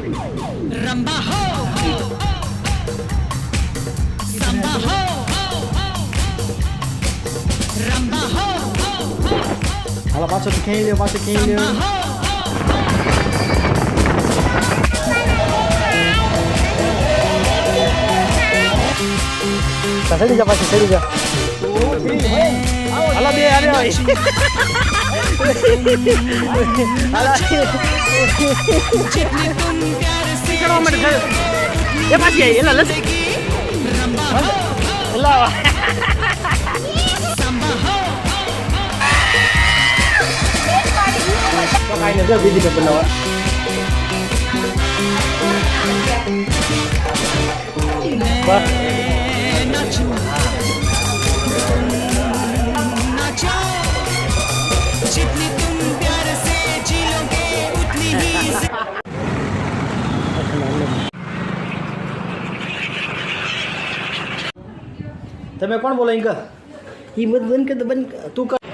रंबा हो संबा हो रंबा हो હાલો પાછો ખેંચી લ્યો પાછો ખેંચી લ્યો ચડી જા પાછી ચડી જા હાલો બે આરે ભાઈ હાલો કરવા માટે થયો એ પાછી આવી એલા લસ એલા તો કાઈ નથી બીજી કે બનાવવા બસ जितनी तुम प्यार से जी लोगे उतनी ही તમે કોણ બોલો ઇંકા ઈ મત બંધ કે તો બંધ તું કર